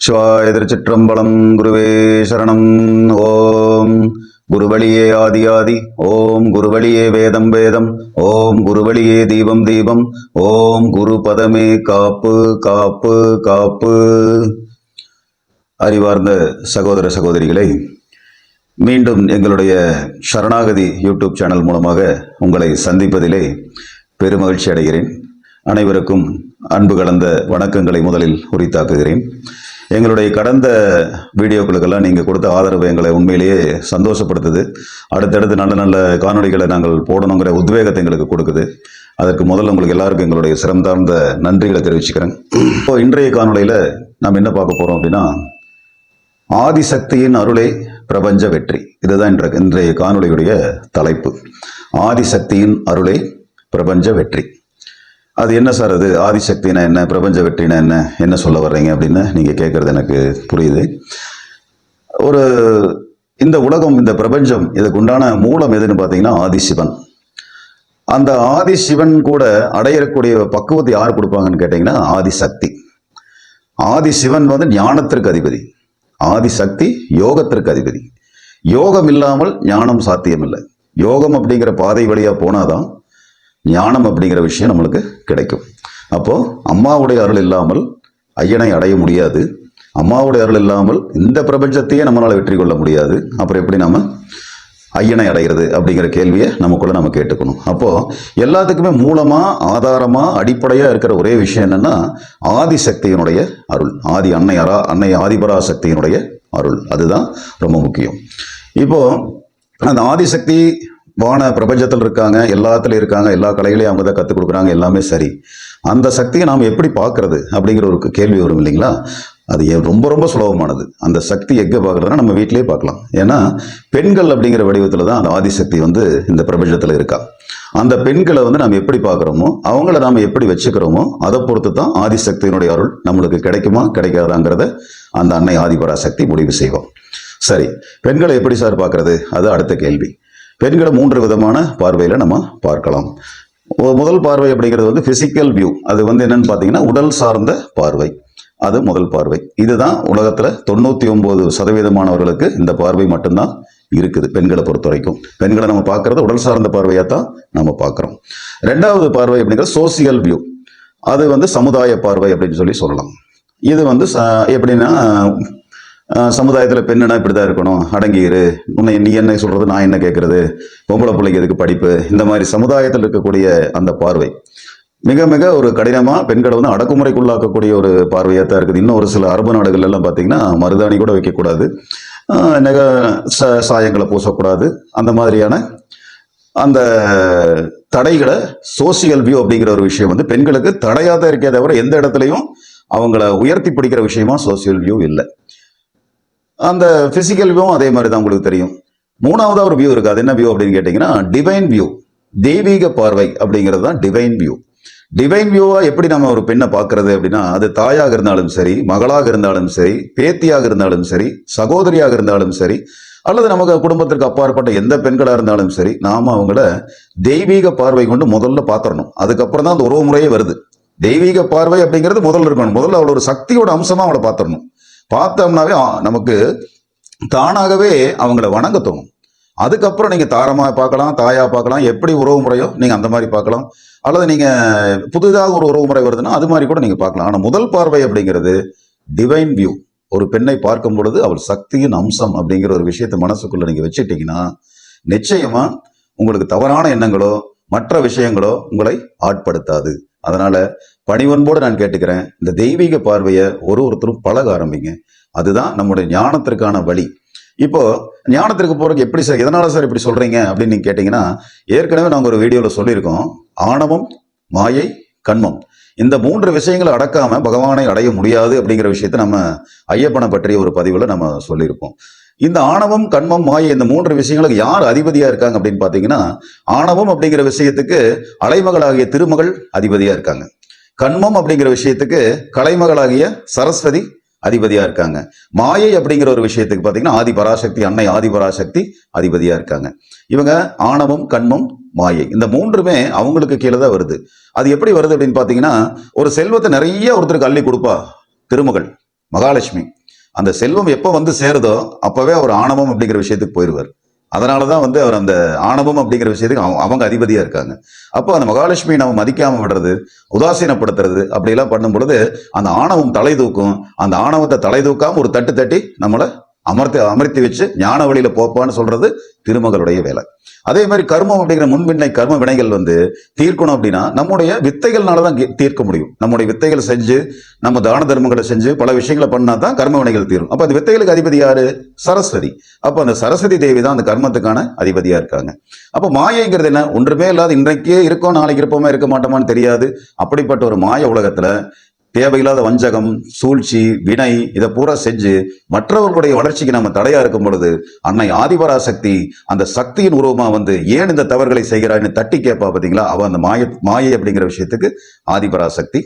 சிவாய திருச்சிற்றம்பலம். குருவே சரணம். ஓம் குருவழியே ஆதி ஆதி. ஓம் குருவழியே வேதம் வேதம். ஓம் குருவழியே தீபம் தீபம். ஓம் குரு பதமே காப்பு காப்பு காப்பு. அறிவார்ந்த சகோதர சகோதரிகளை, மீண்டும் எங்களுடைய சரணாகதி யூடியூப் சேனல் மூலமாக உங்களை சந்திப்பதிலே பெருமகிழ்ச்சி அடைகிறேன். அனைவருக்கும் அன்பு கலந்த வணக்கங்களை முதலில் உரித்தாக்குகிறேன். எங்களுடைய கடந்த வீடியோக்களுக்கெல்லாம் நீங்கள் கொடுத்த ஆதரவு எங்களை உண்மையிலேயே சந்தோஷப்படுத்துது. அடுத்தடுத்து நல்ல நல்ல காணொளிகளை நாங்கள் போடணுங்கிற உத்வேகத்தை எங்களுக்கு கொடுக்குது. அதற்கு முதல்ல உங்களுக்கு எல்லாருக்கும் எங்களுடைய சிறந்தார்ந்த நன்றிகளை தெரிவிச்சுக்கிறேன். இப்போ இன்றைய காணொளியில் நாம் என்ன பார்க்க போகிறோம் அப்படின்னா, ஆதிசக்தியின் அருளே பிரபஞ்ச வெற்றி. இதுதான் இன்றைய காணொளியுடைய தலைப்பு. ஆதிசக்தியின் அருளே பிரபஞ்ச வெற்றி. அது என்ன சார், அது ஆதிசக்தினா என்ன, பிரபஞ்ச வெற்றினா என்ன சொல்ல வர்றீங்க அப்படின்னு நீங்கள் கேட்குறது எனக்கு புரியுது. இந்த உலகம், இந்த பிரபஞ்சம், இதுக்கு உண்டான மூலம் எதுன்னு பார்த்தீங்கன்னா ஆதிசிவன். அந்த ஆதிசிவன் கூட அடையக்கூடிய பக்குவத்தை யார் கொடுப்பாங்கன்னு கேட்டிங்கன்னா ஆதிசக்தி. ஆதிசிவன் ஞானத்திற்கு அதிபதி, ஆதிசக்தி யோகத்திற்கு அதிபதி. யோகம் இல்லாமல் ஞானம் சாத்தியமில்லை. யோகம் அப்படிங்கிற பாதை வழியாக போனாதான் ஞானம் அப்படிங்கிற விஷயம் நம்மளுக்கு கிடைக்கும். அப்போ அம்மாவுடைய அருள் இல்லாமல் ஐயனை அடைய முடியாது. அம்மாவுடைய அருள் இல்லாமல் இந்த பிரபஞ்சத்தையே நம்மளால வெற்றி கொள்ள முடியாது. அப்புறம் எப்படி நம்ம ஐயனை அடைகிறது அப்படிங்கிற கேள்வியை நமக்குள்ள நம்ம கேட்டுக்கணும். அப்போ எல்லாத்துக்குமே மூலமா, ஆதாரமா, அடிப்படையா இருக்கிற ஒரே விஷயம் என்னன்னா ஆதிசக்தியினுடைய அருள். அன்னை ஆதிபராசக்தியினுடைய அருள். அதுதான் ரொம்ப முக்கியம். இப்போ அந்த ஆதிசக்தி வான பிரபஞ்சத்தில் இருக்காங்க, எல்லாத்துலையும் இருக்காங்க, எல்லா கலைகளையும் அவங்க தான் கற்றுக் கொடுக்குறாங்க, எல்லாமே சரி. அந்த சக்தியை நாம் எப்படி பார்க்கறது அப்படிங்கிற ஒரு கேள்வி வரும் இல்லைங்களா? அது ரொம்ப ரொம்ப சுலபமானது. அந்த சக்தி எங்கே பார்க்குறதுனா நம்ம வீட்டிலேயே பார்க்கலாம். ஏன்னா பெண்கள் அப்படிங்கிற வடிவத்தில் தான் அந்த ஆதிசக்தி இந்த பிரபஞ்சத்தில் இருக்கா. அந்த பெண்களை நாம் எப்படி பார்க்குறோமோ, அவங்கள நாம் எப்படி வச்சுக்கிறோமோ அதை பொறுத்து தான் ஆதிசக்தியினுடைய அருள் நம்மளுக்கு கிடைக்குமா கிடைக்காதாங்கிறத அந்த அன்னை ஆதிபராசக்தி முடிவு செய்வோம். சரி, பெண்களை எப்படி சார் பார்க்கறது? அது அடுத்த கேள்வி. பெண்களை 3 விதமான பார்வையில் நம்ம பார்க்கலாம். முதல் பார்வை அப்படிங்கிறது பிசிக்கல் வியூ. அது என்னன்னு பார்த்தீங்கன்னா உடல் சார்ந்த பார்வை. அது முதல் பார்வை. இதுதான் உலகத்தில் 99% இந்த பார்வை மட்டும்தான் இருக்குது பெண்களை பொறுத்த வரைக்கும். பெண்களை நம்ம பார்க்கறது உடல் சார்ந்த பார்வையாக தான் நம்ம பார்க்குறோம். 2வது பார்வை அப்படிங்கிறது சோசியல் வியூ. அது சமுதாய பார்வை அப்படின்னு சொல்லலாம். இது எப்படின்னா, சமுதாயத்தில் பெண்ணுனா இப்படி தான் இருக்கணும், அடங்கிரு, நீ என்ன சொல்கிறது நான் என்ன கேட்கறது, பொம்பளை பிள்ளைக்கு எதுக்கு படிப்பு, இந்த மாதிரி சமுதாயத்தில் இருக்கக்கூடிய அந்த பார்வை மிக மிக ஒரு கடினமாக பெண்களை அடக்குமுறைக்குள்ளாக்கக்கூடிய ஒரு பார்வையாக தான் இருக்குது. இன்னும் ஒரு சில அரபு நாடுகள் எல்லாம் பார்த்தீங்கன்னா மருதாணி கூட வைக்கக்கூடாது, சாயங்களை பூசக்கூடாது, அந்த மாதிரியான அந்த தடைகளை சோசியல் வியூ அப்படிங்கிற ஒரு விஷயம் பெண்களுக்கு தடையாக தான் இருக்கே தவிர எந்த இடத்துலையும் அவங்கள உயர்த்தி பிடிக்கிற விஷயமா சோசியல் வியூ இல்லை. அந்த பிசிக்கல் வியூவும் அதே மாதிரி தான் உங்களுக்கு தெரியும். 3வது ஒரு வியூ இருக்கு. அது என்ன வியூ அப்படின்னு கேட்டீங்கன்னா டிவைன் வியூ. தெய்வீக பார்வை அப்படிங்கிறது தான் டிவைன் வியூ. டிவைன் வியூவா எப்படி நம்ம ஒரு பெண்ணை பார்க்கறது அப்படின்னா, அது தாயாக இருந்தாலும் சரி, மகளாக இருந்தாலும் சரி, பேத்தியாக இருந்தாலும் சரி, சகோதரியாக இருந்தாலும் சரி, அல்லது நமக்கு குடும்பத்திற்கு அப்பாற்பட்ட எந்த பெண்களாக இருந்தாலும் சரி, நாம அவங்கள தெய்வீக பார்வை கொண்டு முதல்ல பார்த்துடணும். அதுக்கப்புறம் தான் அந்த உறவு முறையே வருது. தெய்வீக பார்வை அப்படிங்கிறது முதல்ல இருக்கணும். முதல்ல அவளோட சக்தியோட அம்சமா அவளை பார்த்துடணும். பார்த்தோம்னாவே நமக்கு தானாகவே அவங்கள வணங்க தோணும். அதுக்கப்புறம் நீங்க தாரமா பார்க்கலாம், தாயா பார்க்கலாம், எப்படி உறவு முறையோ நீங்க அந்த மாதிரி பார்க்கலாம். அல்லது நீங்க புதிதாக ஒரு உறவு முறை வருதுன்னா அது மாதிரி கூட நீங்க பார்க்கலாம். ஆனா முதல் பார்வை அப்படிங்கிறது டிவைன் வியூ. ஒரு பெண்ணை பார்க்கும் பொழுது அவள் சக்தியின் அம்சம் அப்படிங்கிற ஒரு விஷயத்தை மனசுக்குள்ள நீங்க வச்சுட்டீங்கன்னா நிச்சயமா உங்களுக்கு தவறான எண்ணங்களோ மற்ற விஷயங்களோ உங்களை ஆட்படுத்தாது. அதனால பணிவன்போடு நான் கேட்டுக்கிறேன், இந்த தெய்வீக பார்வையை ஒருத்தரும் பழக ஆரம்பிங்க. அதுதான் நம்முடைய ஞானத்திற்கான வழி. இப்போ ஞானத்திற்கு போறதுக்கு எப்படி சார், எதனால சார் இப்படி சொல்றீங்க அப்படின்னு நீங்க கேட்டீங்கன்னா, ஏற்கனவே நாங்கள் ஒரு வீடியோல சொல்லியிருக்கோம், ஆணவம், மாயை, கண்மம், இந்த 3 விஷயங்களை அடக்காம பகவானை அடைய முடியாது அப்படிங்கிற விஷயத்தை நம்ம ஐயப்பனை பற்றிய ஒரு பதிவுல நம்ம சொல்லியிருப்போம். இந்த ஆணவம், கண்மம், மாயை, இந்த 3 விஷயங்களுக்கு யார் அதிபதியா இருக்காங்க அப்படின்னு பாத்தீங்கன்னா, ஆணவம் அப்படிங்கிற விஷயத்துக்கு அலைமகளாகிய திருமகள் அதிபதியா இருக்காங்க. கண்மம் அப்படிங்கிற விஷயத்துக்கு கலைமகளாகிய சரஸ்வதி அதிபதியா இருக்காங்க. மாயை அப்படிங்கிற ஒரு விஷயத்துக்கு பாத்தீங்கன்னா ஆதி பராசக்தி, அன்னை ஆதி பராசக்தி அதிபதியா இருக்காங்க. இவங்க ஆணவம், கண்மம், மாயை இந்த மூன்றுமே அவங்களுக்கு கீழே தான் வருது. அது எப்படி வருது அப்படின்னு பாத்தீங்கன்னா, ஒரு செல்வத்தை நிறைய ஒருத்தருக்கு அள்ளி கொடுப்பா திருமகள் மகாலட்சுமி. அந்த செல்வம் எப்ப வந்து சேருதோ அப்பவே அவர் ஆணவம் அப்படிங்கிற விஷயத்துக்கு போயிடுவார். அதனாலதான் வந்து அவர் அந்த ஆணவம் அப்படிங்கிற விஷயத்துக்கு அவங்க அதிபதியா இருக்காங்க. அப்போ அந்த மகாலட்சுமியை நம்ம மதிக்காம விடுறது, உதாசீனப்படுத்துறது அப்படி எல்லாம் பண்ணும் பொழுது அந்த ஆணவம் தலை தூக்கும். அந்த ஆணவத்தை தலை தூக்காம ஒரு தட்டு தட்டி நம்மளை அமர்த்தி வச்சு ஞான வழியில போப்பான்னு சொல்றது திருமகளுடைய வேலை. அதே மாதிரி கர்மம் அப்படிங்கிற முன்பின்னை கர்ம வினைகள் வந்து தீர்க்கணும் அப்படின்னா நம்முடைய வித்தைகள்னாலதான் தீர்க்க முடியும். நம்முடைய வித்தைகள் செஞ்சு நம்ம தான தர்மங்களை செஞ்சு பல விஷயங்களை பண்ணா தான் கர்ம வினைகள் தீரும். அப்ப அந்த வித்தைகளுக்கு அதிபதி யாரு? சரஸ்வதி. அப்ப அந்த சரஸ்வதி தேவி தான் அந்த கர்மத்துக்கான அதிபதியா இருக்காங்க. அப்ப மாயைங்கிறது என்ன? ஒன்றுமே இல்லாத இன்றைக்கே இருக்கோம், நாளைக்கு இருப்போமா இருக்க மாட்டோமான்னு தெரியாது. அப்படிப்பட்ட ஒரு மாய உலகத்துல தேவையில்லாத வஞ்சகம், சூழ்ச்சி, வினை இதை பூரா செஞ்சு மற்றவர்களுடைய வளர்ச்சிக்கு நம்ம தடையா இருக்கும் பொழுது அன்னை ஆதிபராசக்தி அந்த சக்தியின் உருவமா வந்து ஏன் இந்த தவறுகளை செய்கிறான்னு தட்டி கேட்பா பாத்தீங்களா? அவ அந்த மாயை அப்படிங்கிற விஷயத்துக்கு ஆதிபராசக்தி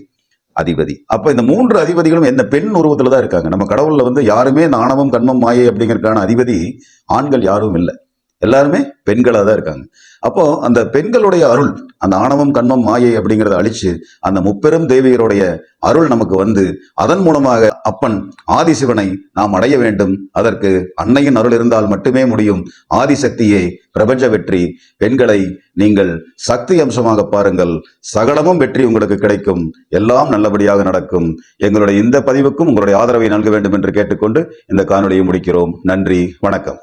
அதிபதி. அப்ப இந்த மூன்று அதிபதிகளும் என்ன பெண் உருவத்துல தான் இருக்காங்க. நம்ம கடவுள்ல வந்து யாருமே இந்த ஆணவம், கண்மம், மாயை அப்படிங்கிறதுக்கான அதிபதி ஆண்கள் யாரும் இல்லை, எல்லாருமே பெண்களா தான் இருக்காங்க. அப்போ அந்த பெண்களுடைய அருள், அந்த ஆணவம், கண்மம், மாயை அப்படிங்கறத அழிச்சு அந்த முப்பெரும் தேவியருடைய அருள் நமக்கு வந்து அதன் மூலமாக அப்பன் ஆதிசிவனை நாம் அடைய வேண்டும். அதற்கு அன்னையின் அருள் இருந்தால் மட்டுமே முடியும். ஆதிசக்தியை பிரபஞ்ச வெற்றி. பெண்களை நீங்கள் சக்தி அம்சமாக பாருங்கள், சகலமும் வெற்றி உங்களுக்கு கிடைக்கும், எல்லாம் நல்லபடியாக நடக்கும். எங்களுடைய இந்த பதிவுக்கும் உங்களுடைய ஆதரவை நல்க வேண்டும் என்று கேட்டுக்கொண்டு இந்த காணொலியை முடிக்கிறோம். நன்றி, வணக்கம்.